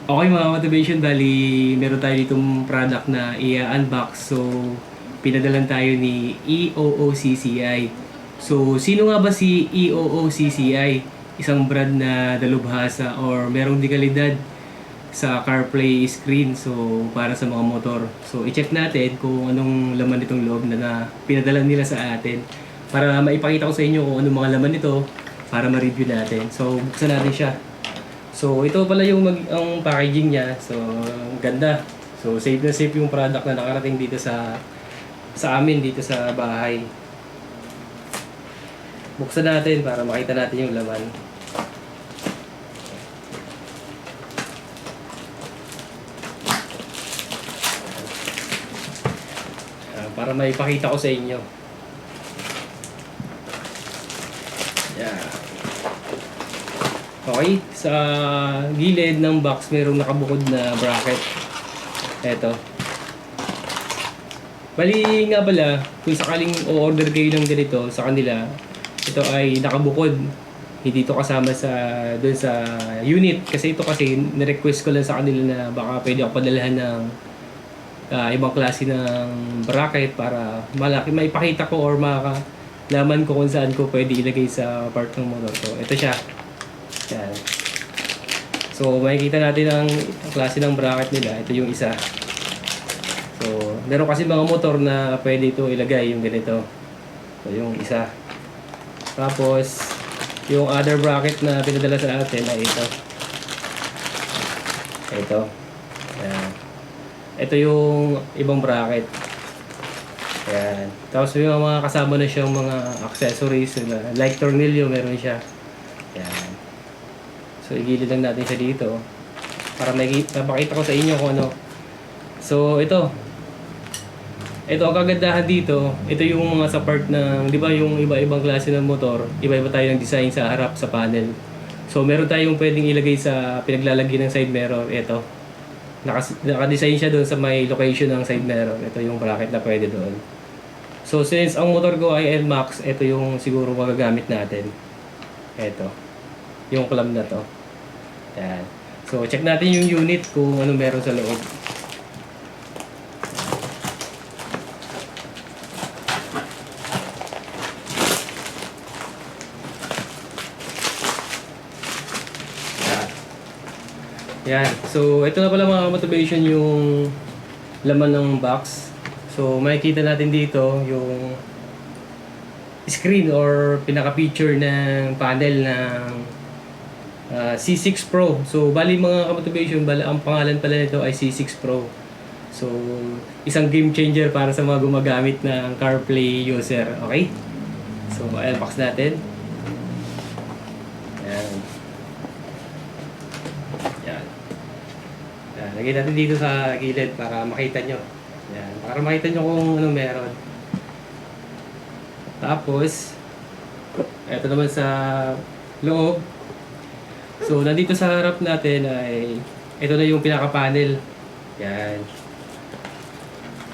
Okay mga motivation, bali meron tayo ditong product na i-unbox. So, pinadalan tayo ni EOOCCI. So, sino nga ba si EOOCCI? Isang brand na dalubhasa or merong dekalidad sa CarPlay screen. So, para sa mga motor. So, i-check natin kung anong laman nitong loob na pinadala nila sa atin. Para maipakita ko sa inyo kung anong mga laman nito para ma-review natin. So, buksan natin siya. So, ito pala yung ang packaging niya. So, ang ganda. So, safe na safe yung product na nakarating dito sa amin dito sa bahay. Buksan natin para makita natin yung laman. Para maipakita ko sa inyo. Yeah. Okay, sa gilid ng box mayroong nakabukod na bracket. Eto. Bali nga pala, kung sakaling o-order kayo ng ganito sa kanila, ito ay nakabukod. Hindi ito kasama sa doon sa unit. Kasi ito kasi na-request ko lang sa kanila na baka pwede ako padalhan ng ibang klase ng bracket para malaki maipakita ko or makalaman ko kung saan ko pwede ilagay sa part ng motor. So, ito siya. Yan. So, makikita natin ang klase ng bracket nila. Ito yung isa. So, meron kasi mga motor na pwede ito ilagay yung ganito. So, yung isa. Tapos, yung other bracket na pinadala sa atin ay ito. Ito. Yan. Ito yung ibang bracket. Yan. Tapos, yung mga kasama na siyang mga accessories. Like tornilyo, meron siya. Yan. So, igilid lang natin siya dito para makita ko sa inyo kung ano. So, ito. Ito ang kagandahan dito. Ito yung mga sa part ng, di ba yung iba-ibang klase ng motor, iba-iba tayo ng design sa harap sa panel. So, meron tayong pwedeng ilagay sa pinaglalagyan ng side mirror. Ito. Naka-design siya doon sa may location ng side mirror. Ito yung bracket na pwede doon. So, since ang motor ko ay NMAX, ito yung siguro magagamit natin. Ito. Yung clamp na to. Yan. So, check natin yung unit kung ano meron sa loob. Yan. So, ito na pala mga motivation yung laman ng box. So, makikita natin dito yung screen or pinaka-feature ng panel ng C6 Pro. So, bali mga ka-motivation, ang pangalan pala nito ay C6 Pro. So, isang game changer para sa mga gumagamit ng CarPlay user. Okay? So, unbox natin. Yan. Yan. Yan. Lagyan natin dito sa gilid para makita nyo. Yan. Para makita nyo kung ano meron. Tapos, eto naman sa loob. So, nandito sa harap natin ay ito na yung pinaka-panel. Yan.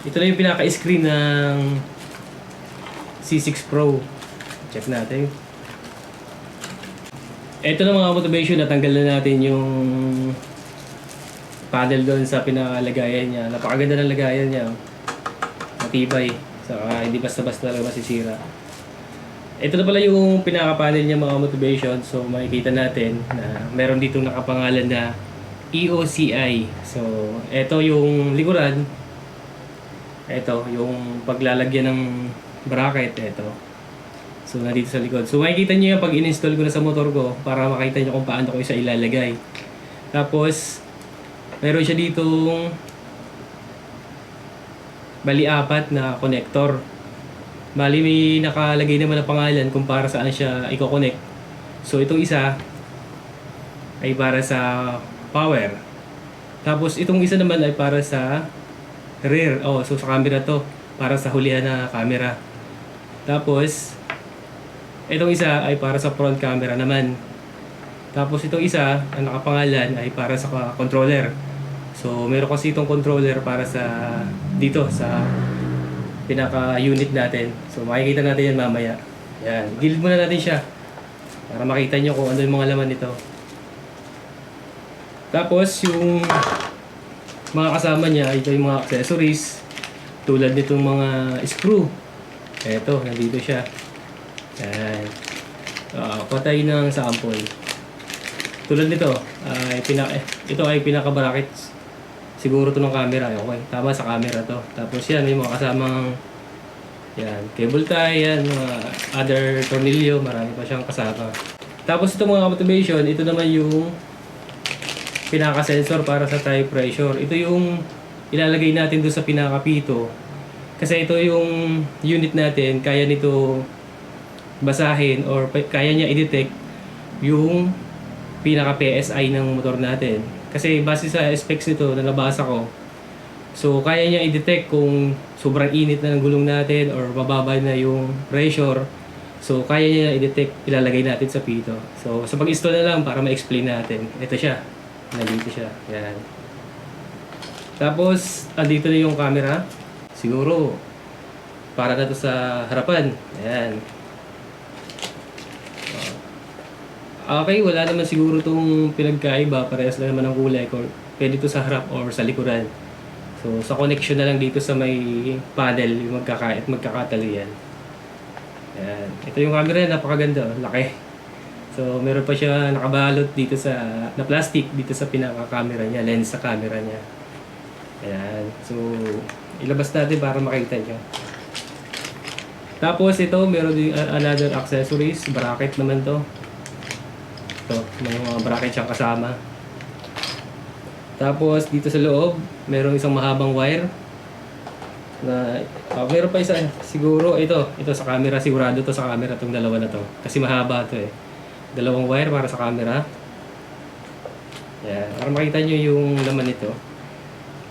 Ito na yung pinaka-screen ng C6 Pro. Check natin. Ito na mga motivation, natanggal na natin yung panel doon sa pinakalagayan niya. Napakaganda ng lagayan niya. Matibay. Saka hindi basta-basta lang masisira. Ito na pala yung pinaka-panel niya mga motivation. So makikita natin na meron dito nakapangalan na EOCI. So ito yung likuran. Ito yung paglalagyan ng bracket. Ito. So nandito sa likod. So makikita niyo yung pag in-install ko na sa motor ko para makita niyo kung paano ko isa ilalagay. Tapos meron siya ditong bali 4 na connector. Bali may nakalagay naman na pangalan kung para saan siya i-connect. So itong isa ay para sa power. Tapos itong isa naman ay para sa rear. Oh, so sa camera to, para sa hulihan na camera. Tapos itong isa ay para sa front camera naman. Tapos itong isa, ang nakapangalan ay para sa controller. So meron kasi itong controller para sa dito sa pinaka-unit natin. So makikita natin yan mamaya. Yan, gilid muna natin siya para makita nyo kung ano yung mga laman nito. Tapos yung mga kasama niya, ito yung mga accessories. Tulad nitong mga screw. Eto, nandito siya. Yan. Patay ng sample. Tulad nito, ito ay pinaka-bracket. Siguro to ng camera. Okay, tama sa camera to. Tapos yan, may mga kasamang yan, cable tie, yan, mga other tornilyo, marami pa siyang kasama. Tapos ito mga motivation, ito naman yung pinaka-sensor para sa tire pressure. Ito yung ilalagay natin doon sa pinaka-pito. Kasi ito yung unit natin, kaya nito basahin or kaya niya i-detect yung pinaka-PSI ng motor natin. Kasi base sa specs nito na nabasa ko, so kaya niya i-detect kung sobrang init na ng gulong natin or mababa na yung pressure. So kaya niya i-detect, ilalagay natin sa pito. So sa pag-install na lang para ma-explain natin. Ito siya. Nandito siya. Yan. Tapos, andito na yung camera. Siguro, para na to sa harapan. Ayan. Okay, wala naman siguro itong pinagkaiba. Parehas lang naman ang kulay. Pwede to sa harap or sa likuran. So, sa connection na lang dito sa may panel, yung magkakatalian. Ayan. Ito yung camera, napakaganda. Laki. So, meron pa siya nakabalot dito na plastic dito sa pinaka-camera niya, lens sa camera niya. Ayan. So, ilabas natin para makita nyo. Tapos ito, meron din another accessories, bracket naman to. Ito, may mga bracket siyang kasama. Tapos dito sa loob, meron isang mahabang wire. Meron pa isa, siguro ito sa camera, sigurado to sa camera itong dalawa na to. Kasi mahaba to eh. Dalawang wire para sa camera. Yan, para makita nyo yung laman nito.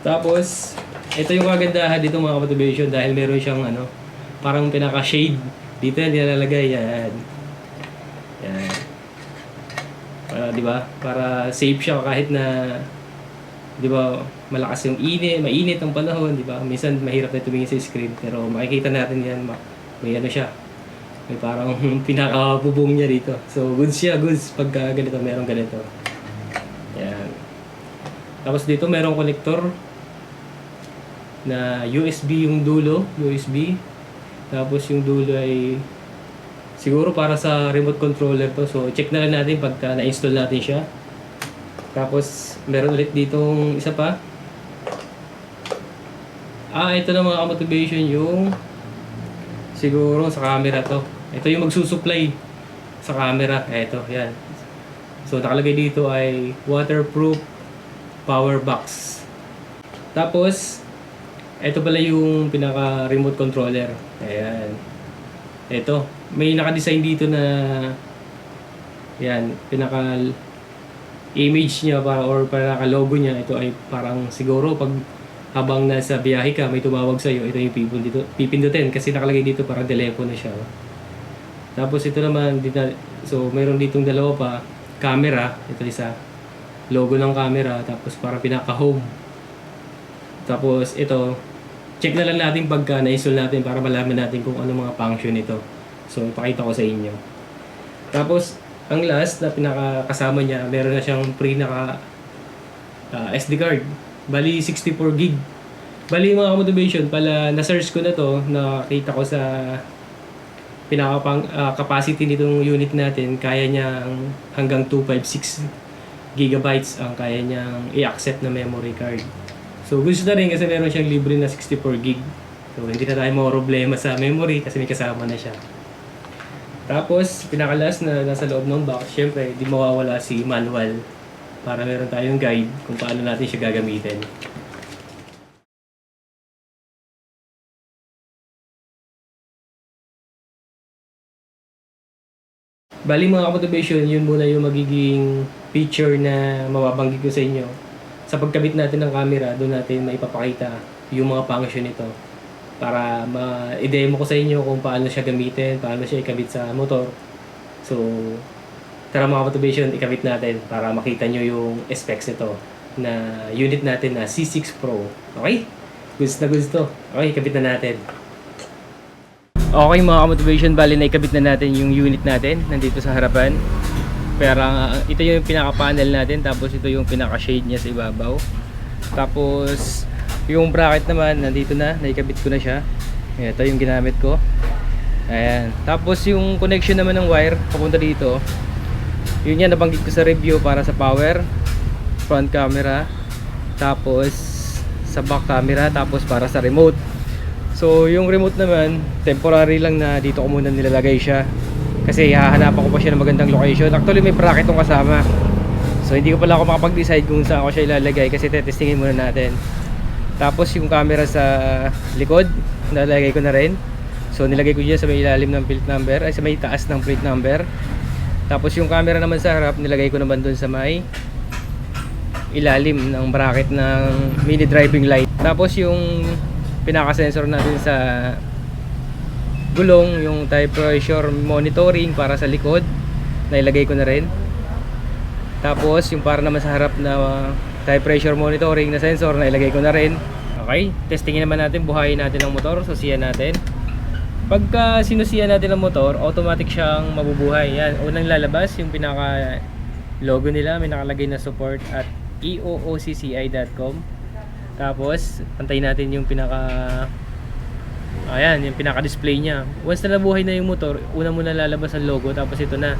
Tapos, ito yung kagandahan dito mga motivation dahil meron siyang parang pinaka-shade. Dito yan nilalagay. Yan. Yan. Di ba? Para safe siya kahit na di ba malakas yung mainit ang panahon, di ba? Minsan mahirap na tumingin sa screen pero makikita natin yan may siya. May parang pinaka-bubong niya dito. So, goods siya, goods. Pagka ganito, merong ganito. Yan. Tapos dito, merong connector na USB yung dulo. USB. Tapos yung dulo ay siguro para sa remote controller to. So, check na lang natin pagka na-install natin siya. Tapos, meron ulit ditong isa pa. Ito na mga motivation yung siguro sa camera to. Ito yung magsusupply sa camera. Ito, yan. So, nakalagay dito ay waterproof power box. Tapos, ito pala yung pinaka-remote controller. Ayan. Ito. May naka-design dito na yan, pinaka-image niya or pinaka-logo niya. Ito ay parang siguro pag habang nasa biyahe ka, may tumawag sa'yo, ito yung pipindutin kasi nakalagay dito parang telepono siya. Tapos ito naman, so mayroon ditong dalawa pa, camera, ito isa, logo ng camera, tapos parang pinaka-home. Tapos ito, check na lang natin pagka na-install natin para malaman natin kung ano mga function ito. So, ipakita ko sa inyo. Tapos, ang last na pinakakasama niya, meron na siyang SD card. Bali, 64 gig. Bali, mga motivation, pala na-search ko na to, nakita ko sa capacity nitong unit natin, kaya niya hanggang 256 gigabytes ang kaya niyang i-accept na memory card. So, gusto na rin kasi meron siyang libre na 64 gig. So, hindi na tayo problema sa memory kasi may kasama na siya. Tapos, pinakalas na nasa loob ng box, syempre, di mawawala si manual para meron tayong guide kung paano natin siya gagamitin. Bali mga motivation, yun muna yung magiging feature na mababanggit ko sa inyo. Sa pagkabit natin ng camera, doon natin maipapakita yung mga function nito. Para ma-demo ko sa inyo kung paano siya gamitin, paano siya ikabit sa motor. So, tara mga motivation, ikabit natin para makita nyo yung specs nito na unit natin na C6 Pro. Okay? Goods na goods to. Okay, ikabit na natin. Okay mga motivation, bali na ikabit na natin yung unit natin nandito sa harapan. Pero ito yung pinaka-panel natin, tapos ito yung pinaka-shade niya sa ibabaw. Tapos yung bracket naman nandito na, naikabit ko na siya. Ito yung ginamit ko. Ayan. Tapos yung connection naman ng wire papunta dito, yun yan nabanggit ko sa review, para sa power, front camera, tapos sa back camera, tapos para sa remote. So yung remote naman, temporary lang na dito ko muna nilalagay siya. Kasi hahanapan ko pa siya ng magandang location. Actually may bracket tong kasama. So hindi ko pala ako makapag-decide kung saan ko siya ilalagay kasi testingin muna natin. Tapos yung camera sa likod, nalagay ko na rin. So nilagay ko dyan sa may ilalim ng plate number, ay sa may taas ng plate number. Tapos yung camera naman sa harap, nilagay ko naman dun sa may ilalim ng bracket ng mini driving light. Tapos yung pinaka-sensor natin sa gulong, yung tire pressure monitoring para sa likod, nailagay ko na rin. Tapos yung para naman sa harap na tire pressure monitoring na sensor, nailagay ko na rin. Okay, testingin naman natin, buhayin natin ang motor, susiyan natin. Pagka sinusiyan natin ang motor, automatic siyang mabubuhay. Yan, unang lalabas yung pinaka logo nila, may nakalagay na support at eoocci.com. Tapos antayin natin yung ayan, yung pinaka display niya. Once na nabuhay na yung motor, una muna lalabas ang logo, tapos ito na.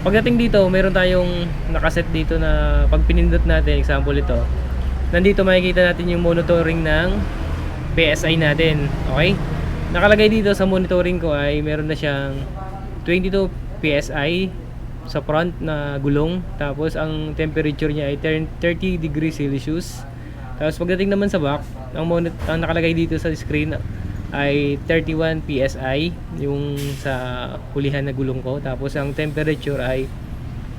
Pagdating dito, meron tayong nakaset dito na pag pinindot natin, example ito, nandito makikita natin yung monitoring ng PSI natin. Okay? Nakalagay dito sa monitoring ko ay meron na siyang 22 PSI sa front na gulong. Tapos ang temperature niya ay 30 degrees Celsius. Tapos pagdating naman sa back, ang nakalagay dito sa screen ay 31 PSI yung sa hulihan na gulong ko. Tapos ang temperature ay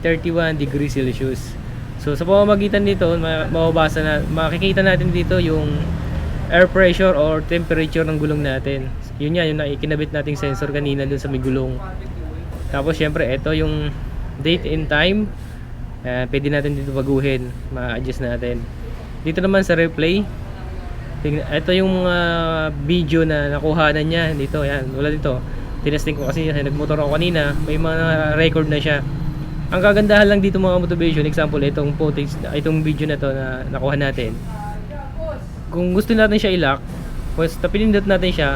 31 degrees Celsius. So sa pamamagitan dito, makikita natin dito yung air pressure or temperature ng gulong natin. Yun yan, yung ikinabit nating sensor kanina dun sa may gulong. Tapos syempre ito yung date and time. Pwede natin dito baguhin, ma-adjust natin. Dito naman sa replay, ito yung video na nakuhanan niya dito. Yan, wala dito. Tinesting ko kasi nagmotor ako kanina, may mga record na siya. Ang kagandahan lang dito mga motivation, example itong footage, itong video na to na nakuha natin. Kung gusto natin siya i-lock, once pinindot natin siya,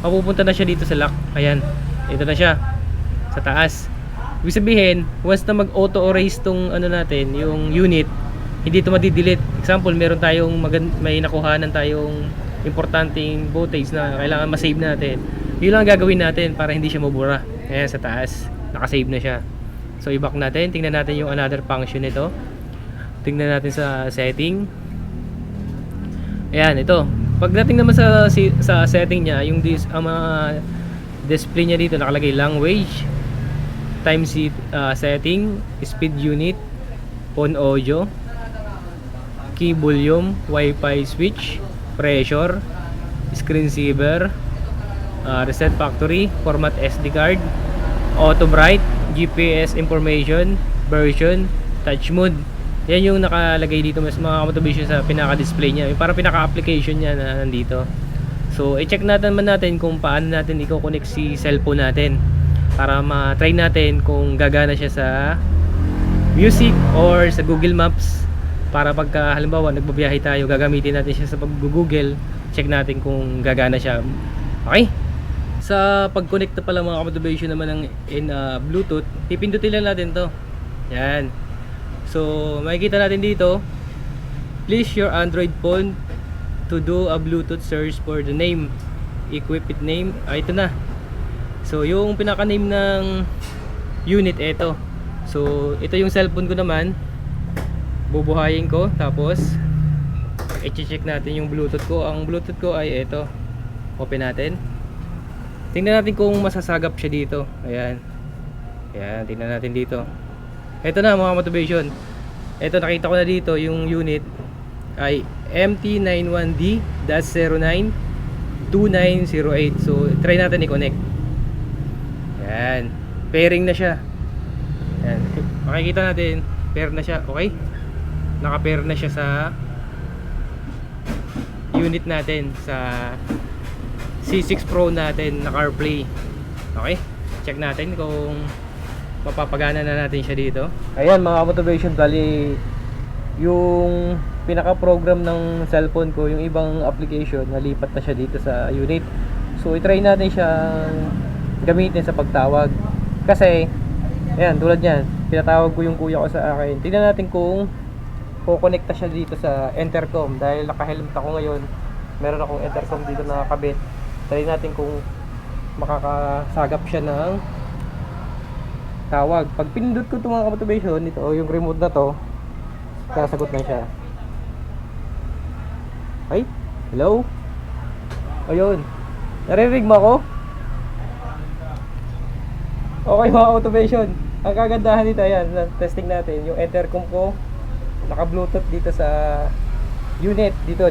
mapupunta na siya dito sa lock. Ayan, ito na siya sa taas. Ibig sabihin, once na mag-auto erase tong ano natin, yung unit, hindi ito madi-delete. Example, meron tayong may nakuhanan tayong importanteng footage na kailangan ma-save natin. Yun lang gagawin natin para hindi siya mabura. Ayan, sa taas, naka-save na siya. So i-back natin, tingnan natin yung another function nito. Tingnan natin sa setting. Ayan, ito. Pagdating naman sa setting niya, yung ang mga display niya dito nakalagay language, time setting, speed unit, phone audio, key volume, Wi-Fi switch, pressure, screen saver, reset factory, format SD card, auto bright, GPS information, version, touch mode. Yan yung nakalagay dito mas mga motivation sa pinaka-display niya. Yung parang pinaka-application niya na nandito. So, i-check natin kung paano natin i-connect si cellphone natin para ma-try natin kung gagana siya sa music or sa Google Maps. Para pagka halimbawa nagbabiyahe tayo, gagamitin natin siya sa pag-google, check natin kung gagana siya. Okay? Sa pag-connect na pala mga motivation naman in Bluetooth, pipindutin lang natin to. Yan. So, makikita natin dito, please your Android phone to do a Bluetooth search for the name, equipment name. Ito na. So, yung pinaka-name ng unit, ito. So, ito yung cellphone ko naman. Bubuhayin ko. Tapos, i-check natin yung Bluetooth ko. Ang Bluetooth ko ay ito. Open natin. Tingnan natin kung masasagap siya dito. Ayan. Ayan, tingnan natin dito. Ito na mga motivation. Ito, nakita ko na dito yung unit ay MT91D-092908. So, try natin i-connect. Ayan. Pairing na siya. Ayan. Makikita natin, pair na siya. Okay? Naka-pair na siya sa unit natin, sa C6 Pro natin na CarPlay. Okay? Check natin kung mapapagana na natin siya dito. Ayan mga motivation, bali yung pinaka-program ng cellphone ko, yung ibang application, nalipat na siya dito sa unit. So i-try natin siyang gamitin sa pagtawag. Kasi ayan, tulad niyan, pinatawag ko yung kuya ko sa akin. Tingnan natin kung kukonekta siya dito sa intercom. Dahil naka-helmet ako ngayon, meron akong intercom dito na nakakabit. Try natin kung makakasagap siya ng tawag. Pag pinindot ko itong mga motivation, ito yung remote na to, sasagot na siya. Ay, hello? Ayun, naririnig mo ako? Okay mga automation, ang kagandahan nito, ayan, testing natin yung intercom ko, naka bluetooth dito sa unit, dito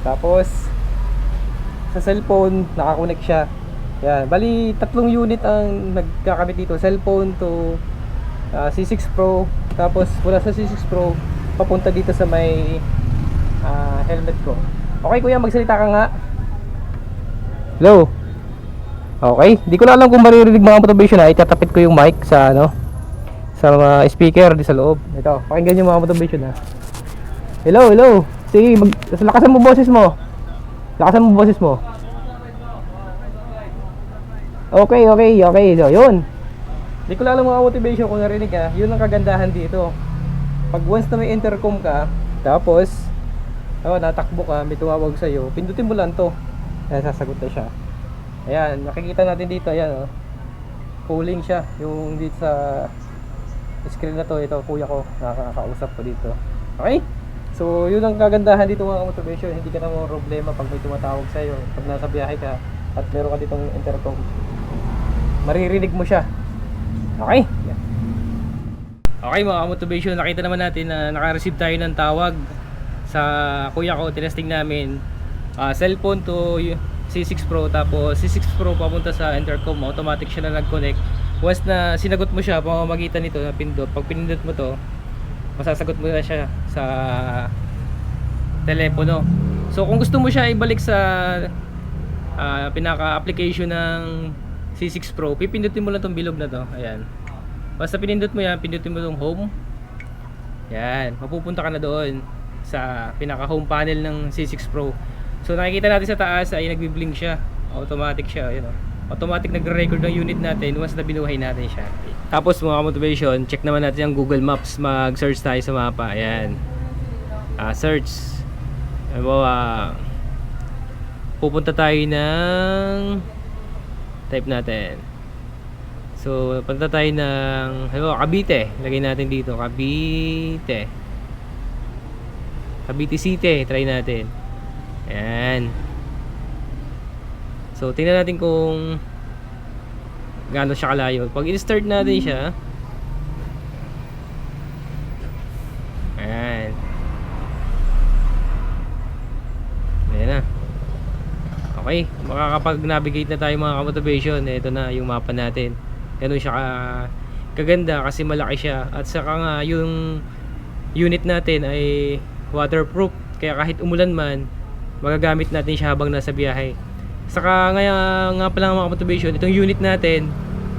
tapos sa cellphone nakakonect siya. Yan, bali tatlong unit ang nagkakabit dito, cellphone to C6 Pro, tapos mula sa C6 Pro papunta dito sa may helmet ko. Okay kuya, magsalita ka nga. Hello. Okay, di ko na alam kung maririnig mga motivation na itatapit ko yung mic sa sa mga speaker di sa loob. Ito, pakinggan yung mga motivation ha. Hello, hello. Sige, lakasan mo boses mo. Lakasan mo boses mo. Okay. So, yun. Di ko lang alam mga motivation kung narinig ha. Yun ang kagandahan dito. Pag once na may intercom ka, tapos natakbo ka, may tumawag sa'yo, pindutin mo lang to. Ayan, sasagot na siya. Ayan, nakikita natin dito, ayan calling siya. Yung dito sa screen na to, ito kuya ko, nakakausap ko dito. Okay? So, yun ang kagandahan dito mga motivation. Hindi ka na mo problema pag may tumatawag sa'yo. Pag nasa biyahe ka at meron ka ditong intercom, maririnig mo siya. Okay? Yeah. Okay mga motivation, nakita naman natin na naka-receive tayo ng tawag sa kuya ko. Tinesting namin cellphone to C6 Pro, tapos C6 Pro papunta sa intercom, automatic siya na nag-connect. Once na sinagot mo siya pamamagitan nito na pindot, pag pinindot mo to, masasagot mo na siya sa telepono. So kung gusto mo siya ibalik sa pinaka-application ng C6 Pro, pipindutin mo lang tong bilog na to. Ayan. Basta pinindot mo yan, pindutin mo tong home. Yan, mapupunta ka na doon sa pinaka-home panel ng C6 Pro. So nakikita natin sa taas ay nagbi-blink siya. Automatic siya, you know. Automatic nagre-record ng unit natin once na binuhay natin siya. Tapos mga motivation, check naman natin ang Google Maps. Mag-search tayo sa mapa. Ayan. Search. Pupunta tayo ng type natin. So, punta tayo ng Cavite. Lagay natin dito, Cavite. Cavite City, try natin. Ayan. So, tingnan natin kung gaano siya kalayo. Pag i-start natin siya, ayan. Ayan na. Okay, makakapag-navigate na tayo mga motivation. Ito na yung mapa natin. Ganun siya kaganda kasi malaki siya. At saka nga yung unit natin ay waterproof. Kaya kahit umulan man, magagamit natin siya habang nasa biyahe. Saka nga pala mga motivation, itong unit natin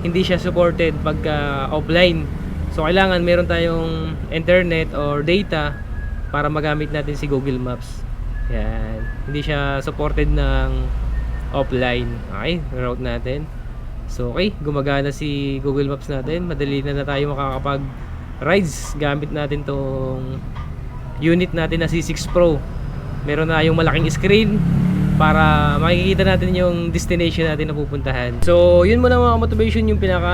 hindi siya supported pagka offline. So kailangan meron tayong internet or data para magamit natin si Google Maps. Yan. Hindi siya supported ng offline. Okay, route natin. So okay, gumagana si Google Maps natin. Madali na tayo makakapag rides gamit natin tong unit natin na C6 Pro. Meron na yung malaking screen para makikita natin yung destination natin na pupuntahan. So yun muna mga motivation, yung pinaka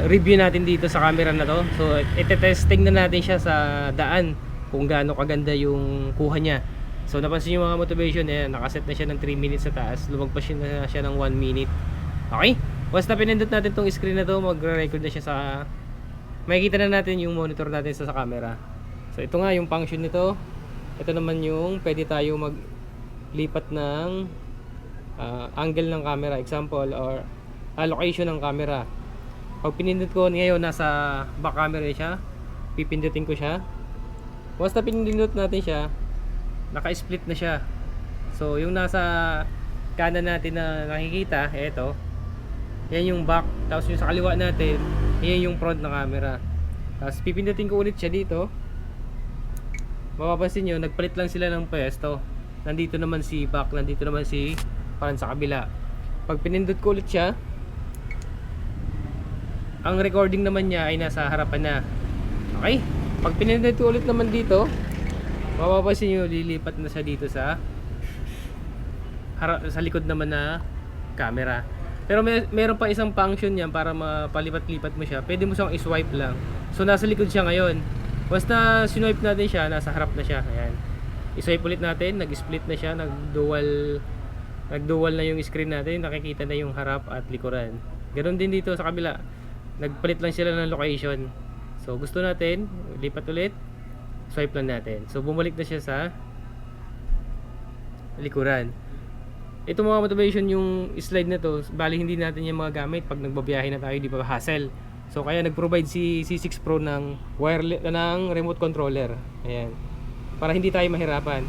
review natin dito sa camera na to. So ite-testing na natin siya sa daan kung gaano kaganda yung kuha niya. So napansin yung mga motivation, nakaset na siya ng 3 minutes sa taas, lumagpas na siya ng 1 minute. Okay, once na pinindot natin tong screen na to, magre-record na siya sa, makikita na natin yung monitor natin sa camera. So ito nga yung function nito. Ito naman yung pwede tayo maglipat ng angle ng camera, example, or location ng camera. Pag pinindot ko ngayon, nasa back camera siya, pipindutin ko siya. Once na pinindot natin siya, naka-split na siya. So yung nasa kanan natin na nakikita, eto, yan yung back. Tapos yung sa kaliwa natin, Yan yung front na camera. Tapos pipindutin ko ulit siya dito. Mapapansin nyo, nagpalit lang sila ng pwesto. Nandito naman si back, nandito naman si front sa kabila. Pag pinindot ko ulit siya, ang recording naman niya ay nasa harapan na. Okay? Pag pinindot ko ulit naman dito, mapapansin nyo, lilipat na siya dito sa likod naman na camera. Pero meron pa isang function yan para mapalipat-lipat mo siya. Pwede mo siyang i-swipe lang. So nasa likod siya ngayon. Basta swipe natin siya, nasa harap na siya. Ayan. I-swipe ulit natin, nag-split na siya, nag-dual na yung screen natin, nakikita na yung harap at likuran. Ganoon din dito sa kabila. Nagpalit lang sila ng location. So gusto natin, lipat ulit, swipe lang natin. So bumalik na siya sa likuran. Ito mga motivation, yung slide na to, bali hindi natin yung mga gamit pag nagbabiyahe na tayo, di ba hassle. So kaya nag-provide si C6 Pro ng wireless ng remote controller. Ayan. Para hindi tayo mahirapan.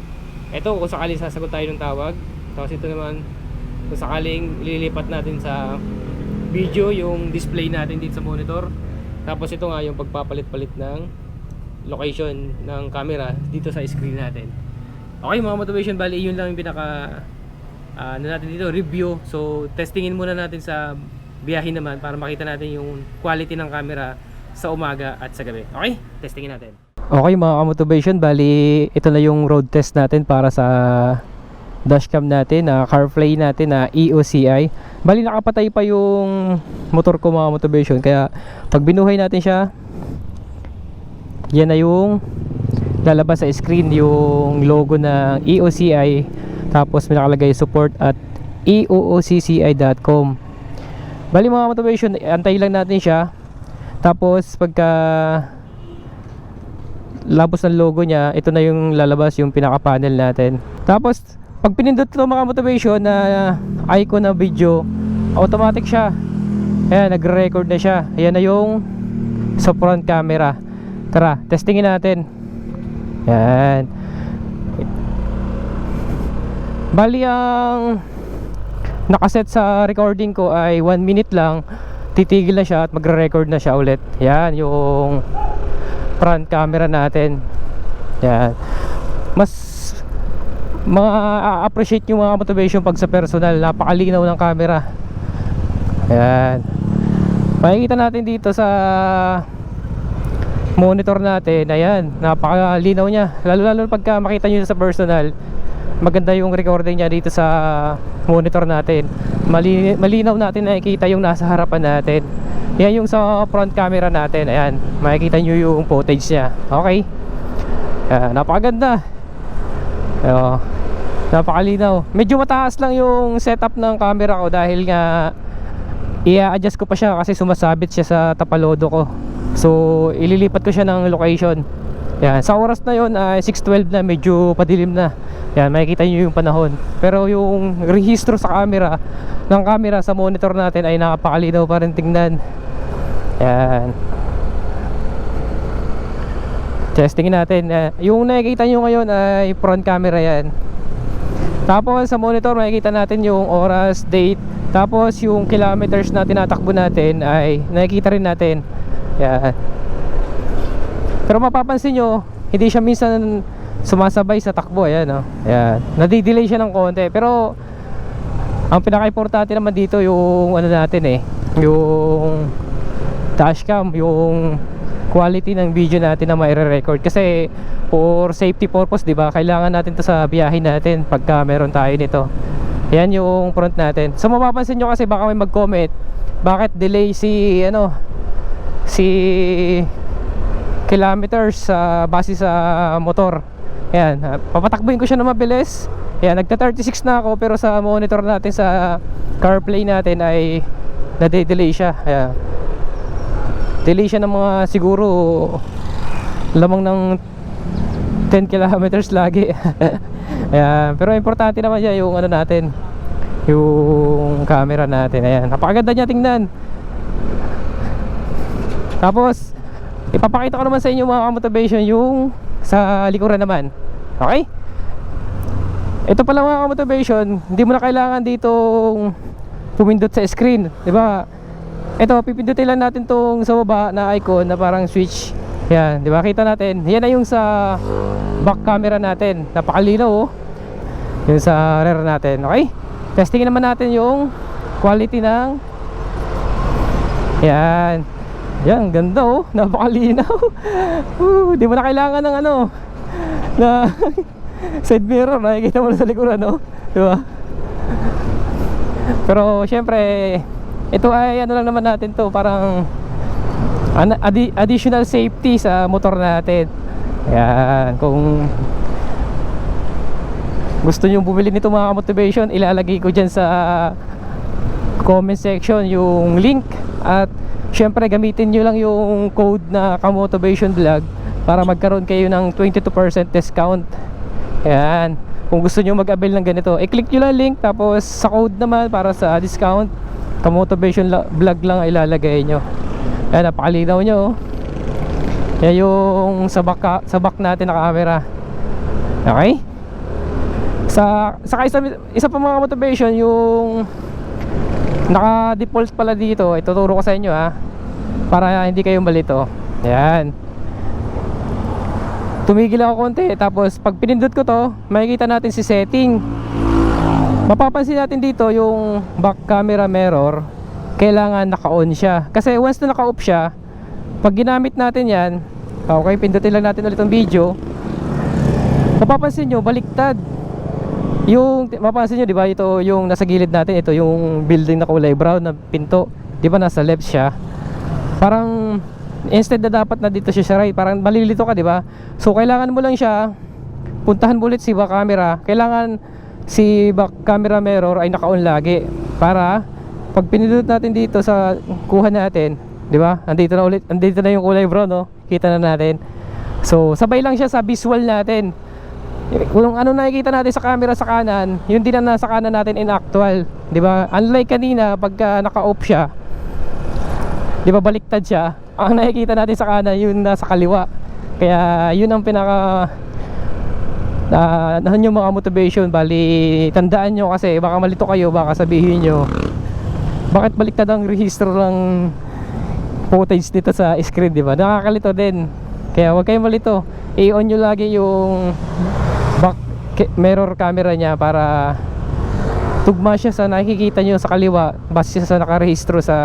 Ito kung sakaling sasagot tayo ng tawag. Tapos ito naman kung sakaling lilipat natin sa video yung display natin dito sa monitor. Tapos ito nga yung pagpapalit-palit ng location ng camera dito sa screen natin. Okay mga motivation, bali yun lang yung pinaka natin dito, review. So testingin muna natin sa biyahe naman para makita natin yung quality ng camera sa umaga at sa gabi. Okay? Testingin natin. Okay mga ka-motivation, bali ito na yung road test natin para sa dashcam natin, CarPlay natin na EOCI. Bali nakapatay pa yung motor ko mga motivation, kaya pag binuhay natin siya, yan na yung lalabas sa screen, yung logo ng EOCI. Tapos may nakalagay support at eoocci.com. Bali mga motivation, antay lang natin siya. Tapos pagka labos ng logo niya, ito na yung lalabas, yung pinaka panel natin. Tapos pag pinindot ito mga motivation na icon na video, automatic siya. Ayan, nagre-record na siya. Ayan na yung sa front camera. Tara, testingin natin. Ayan. Bali ang nakaset sa recording ko ay 1 minute lang. Titigil na siya at magre-record na siya ulit. Yan yung front camera natin. Yan. Mas ma-appreciate yung mga motivation pag sa personal. Napakalinaw ng camera. Yan. Makikita natin dito sa monitor natin. Ayan, napakalinaw niya. Lalo pagka makita nyo sa personal, maganda yung recording niya dito sa monitor natin. Malinaw natin nakikita yung nasa harapan natin. Yan yung sa front camera natin. Ayan, makikita nyo yung footage niya. Okay. Ayan, napakaganda. Ayan, napakalinaw. Medyo mataas lang yung setup ng camera ko dahil nga i-adjust ko pa siya kasi sumasabit siya sa tapalodo ko. So ililipat ko siya ng location. Yan, sa oras na yon ay 6:12 na, medyo padilim na. Yan, makikita nyo yung panahon. Pero yung rehistro sa camera, ng camera sa monitor natin ay napakalinaw pa rin tingnan. Yan. Testingin natin. Yung nakikita nyo ngayon ay front camera yan. Tapos sa monitor makikita natin yung oras, date. Tapos yung kilometers na tinatakbo natin ay nakikita rin natin. Yan. Pero mapapansin nyo, hindi siya minsan sumasabay sa takbo. Ayan, no? Ayan. Nadidelay siya ng konti. Pero ang pinaka-importante naman dito yung ano natin yung dashcam, yung quality ng video natin na mai-record. Kasi for safety purpose, di ba, kailangan natin to sa biyahe natin pagka meron tayo nito. Ayan yung front natin. So mapapansin nyo kasi baka may mag-comment, bakit delay si kilometers base sa motor. Ayan, papatakbuhin ko siya na mabilis. Ayan, nagta-36 na ako, pero sa monitor natin sa CarPlay natin ay nade-delay siya. Ayan, delay siya ng mga siguro lamang ng 10 kilometers lagi. Ayan, pero importante naman siya yung ano natin, yung camera natin. Ayan, napakaganda niya tingnan. Tapos ipapakita ko naman sa inyo mga motivation yung sa likuran naman. Okay? Ito pala mga motivation, hindi mo na kailangan dito pumindot sa screen, di ba? Ito, pipindutin lang natin tong sa baba na icon na parang switch. Yan, di ba? Kita natin. Yan na yung sa back camera natin. Napakalinaw oh. Yung sa rear natin. Okay? Testingin naman natin yung quality ng yan. Yan, ganda oh. Napakalinaw. Di mo na kailangan ng ano na side mirror. Nakikita mo na sa likuran no? Di ba? Pero syempre ito ay ano lang naman natin to, parang additional safety sa motor natin. Ayan, kung gusto nyo bumili nito mga motivation, ilalagay ko dyan sa comment section yung link. At syempre gamitin nyo lang yung code na Kamotivation Vlog para magkaroon kayo ng 22% discount. Ayan, kung gusto nyo mag-avail ng ganito, i-click nyo lang link, tapos sa code naman para sa discount, Kamotivation Vlog lang ilalagay nyo. Ayan, napakalinaw nyo oh. Yan yung sa back natin na camera. Okay? Saka isa pa mga motivation, yung naka-default pala dito, ituturo ko sa inyo ha, para hindi kayo malito. Ayan, tumigil ako konti, tapos pag pinindot ko to, makikita natin si setting. Mapapansin natin dito yung back camera mirror, kailangan naka-on siya. Kasi once na naka-off siya, pag ginamit natin yan, okay, pindutin lang natin ulit ang video, mapapansin nyo, baliktad. Yung, mapapansin nyo, di ba, ito yung nasa gilid natin, ito yung building na kulay brown na pinto, di ba, nasa left siya. Parang, instead na dapat na dito siya right, parang malilito ka, di ba? So, kailangan mo lang siya, puntahan mo ulit si back camera, kailangan si back camera mirror ay naka-on lagi, para pag pinindot natin dito sa kuha natin, di ba, andito na ulit, andito na yung kulay brown no? Kita na natin. So sabay lang siya sa visual natin. Kung ano nakikita natin sa camera sa kanan, yun din na nasa kanan natin in actual, di ba? Unlike kanina pagka naka-off siya, di ba, baliktad siya, ang nakikita natin sa kanan yun nasa kaliwa. Kaya yun ang pinaka yung mga motivation. Bali, tandaan nyo, kasi baka malito kayo, baka sabihin nyo, bakit baliktad ang register ng footage dito sa screen, di ba? Nakakalito din. Kaya huwag kayong malito, i-on nyo lagi yung back mirror camera nya para tugma siya sa nakikita nyo sa kaliwa, base sa nakarehistro sa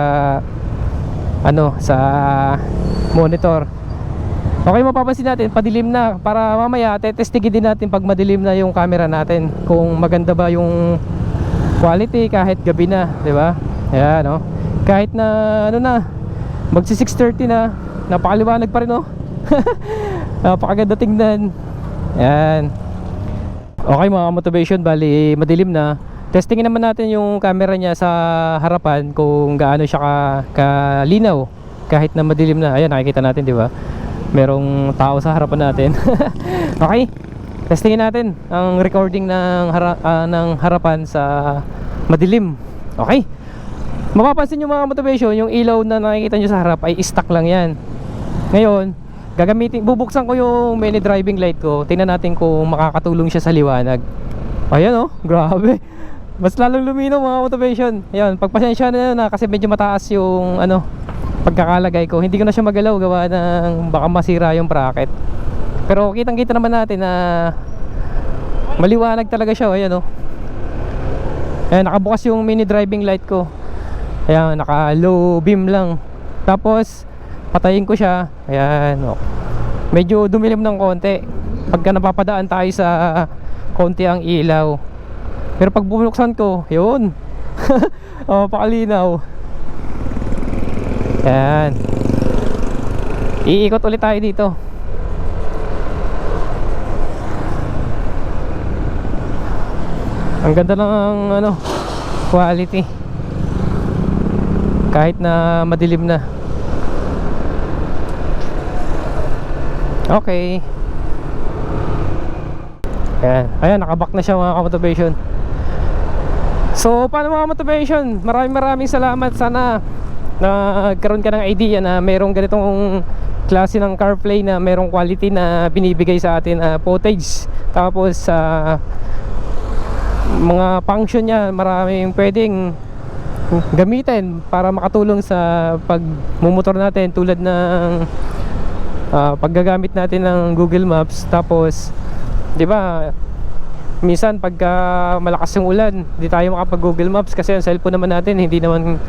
ano, sa monitor. Okay, mapapansin natin, padilim na, para mamaya testigin din natin pag madilim na yung camera natin, kung maganda ba yung quality kahit gabi na, di ba? Ayan, no? Kahit na ano na, magsi 6:30 na, napakaliwanag pa rin, no? Napakaganda tingnan. Ayan. Okay mga motivation, bali madilim na. Testingin naman natin yung camera niya sa harapan, kung gaano siya kalinaw kahit na madilim na. Ayan, nakikita natin, di ba? Merong tao sa harapan natin. Okay, testingin natin ang recording ng harapan sa madilim. Okay, mapapansin nyo mga motivation, yung ilaw na nakikita nyo sa harap ay stock lang yan. Ngayon, bubuksan ko yung mini driving light ko. Tingnan natin kung makakatulong siya sa liwanag. Ayan oh, grabe, mas lalong luminaw mga motivation. Ayan, pagpasensya na kasi medyo mataas yung ano, pagkakalagay ko. Hindi ko na siya magalaw, gawa ng baka masira yung bracket. Pero kitang kita naman natin na maliwanag talaga siya. Ayan oh. Ayan, nakabukas yung mini driving light ko. Ayan, naka low beam lang. Tapos patayin ko siya. Ayan oh. Medyo dumilim ng konti pagka napapadaan tayo sa konti ang ilaw. Pero pag bubuksan ko, yun. Oh, pakalinaw. Ayan, iikot ulit tayo dito. Ang ganda ng ano, quality kahit na madilim na. Okay. Ayan, ayan, nakaback na siya mga motivation. So paano mga motivation, maraming salamat. Sana nagkaroon ka ng idea na merong ganitong klase ng CarPlay na merong quality na binibigay sa atin footage. Tapos mga function niya, maraming pwedeng gamitin para makatulong sa pagmumotor natin, tulad ng paggagamit natin ng Google Maps. Tapos 'di ba, minsan pagka malakas yung ulan, hindi tayo makapag Google Maps kasi ang cellphone naman natin hindi naman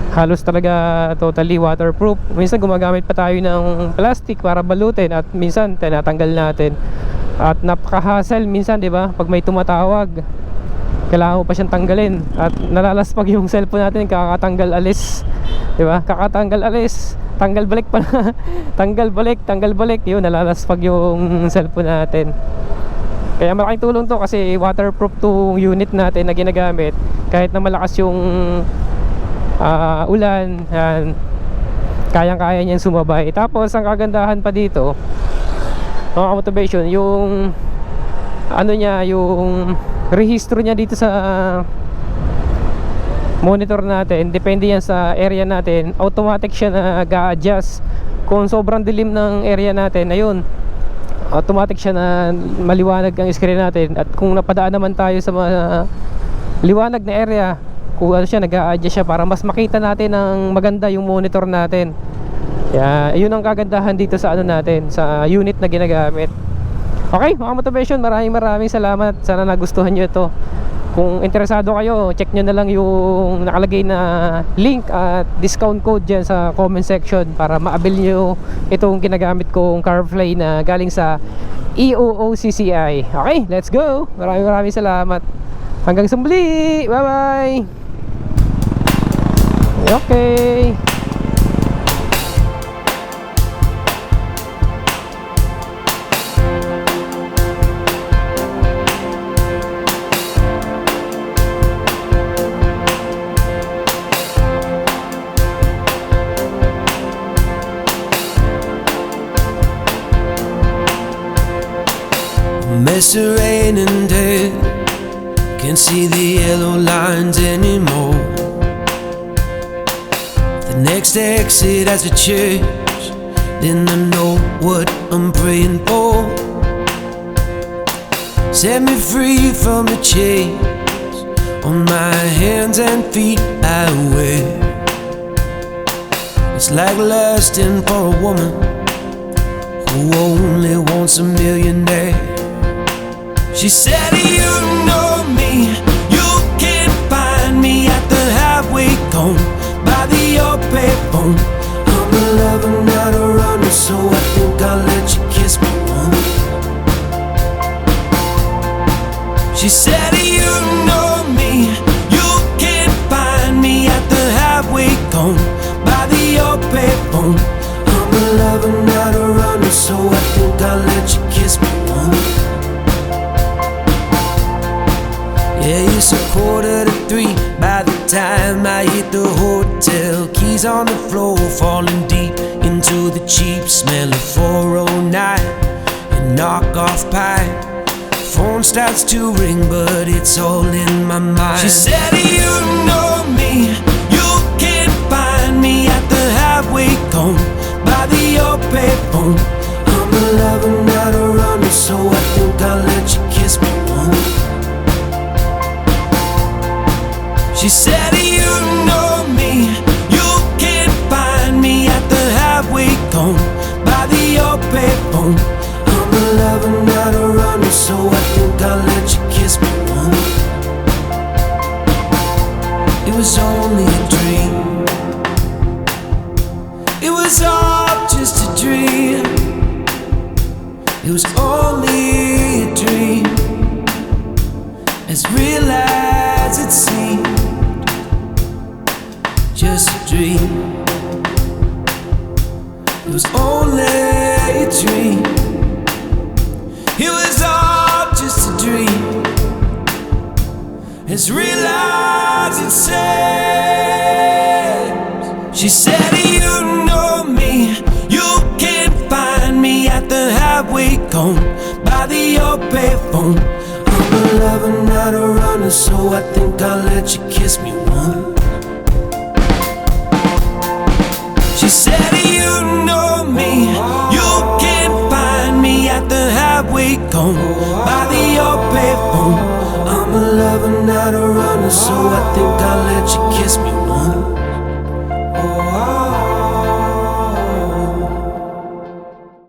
halos talaga totally waterproof. Minsan gumagamit pa tayo ng plastic para balutin, at minsan tinatanggal natin. At napaka-hassle minsan, 'di ba? Pag may tumatawag, kailangan mo pa siyang tanggalin, at nalalaspag yung cellphone natin, kakatanggal alis, 'di ba? Kakatanggal alis, tanggal balik pa na. tanggal balik, yun, nalalaspag yung cellphone natin. Kaya malaking tulong to kasi waterproof to unit natin na ginagamit. Kahit na malakas yung ulan, yan, kayang-kaya niyan sumabay. Tapos ang kagandahan pa dito, mga motivation, yung ano niya, yung rehistro niya dito sa monitor natin, depende yan sa area natin, automatic siya na ga-adjust. Kung sobrang dilim ng area natin, ayun, automatic siya na maliwanag ang screen natin. At kung napadaan naman tayo sa mga liwanag na area, kung ano siya, nag-a-adjust siya para mas makita natin ng maganda yung monitor natin. Kaya yun ang kagandahan dito sa ano natin, sa unit na ginagamit. Okay, mga motivation, maraming salamat. Sana nagustuhan nyo ito. Kung interesado kayo, check nyo na lang yung nakalagay na link at discount code dyan sa comment section para ma-avail nyo itong ginagamit kong CarPlay na galing sa EOOCCI. Okay, let's go. Maraming salamat. Hanggang sa muli. Bye bye. Okay. It's raining dead, can't see the yellow lines anymore. The next exit has a church, then I know what I'm praying for. Set me free from the chains on my hands and feet I wear. It's like lusting for a woman who only wants a millionaire. She said, you know me, you can't find me at the halfway cone by the old payphone. I'm a lover, not a runner, so I think I'll let you kiss me once. She said, you know me, you can't find me at the halfway cone by the old payphone. I'm a lover, not a runner, so I think I'll let you kiss me once. Yeah, it's 2:45 by the time I hit the hotel. Keys on the floor, falling deep into the cheap smell of 409 and knockoff pie. Phone starts to ring, but it's all in my mind. She said, you know me, you can't find me at the halfway cone by the old payphone. I'm a lover, not a runner, so I think I'll let you kiss me once. She said, you know me, you can't find me at the halfway cone by the old payphone. I'm a lover, not a runner, so I think I'll let you kiss me once. It was only a dream, it was all just a dream. It was only a dream, as real as it seemed. Just a dream. It was only a dream. It was all just a dream, as real as it seems. She said, you know me, you can't find me at the halfway cone by the old payphone. I'm a lover, not a runner, so I think I'll let you kiss me once. She said, you know me, you can't find me at the halfway cone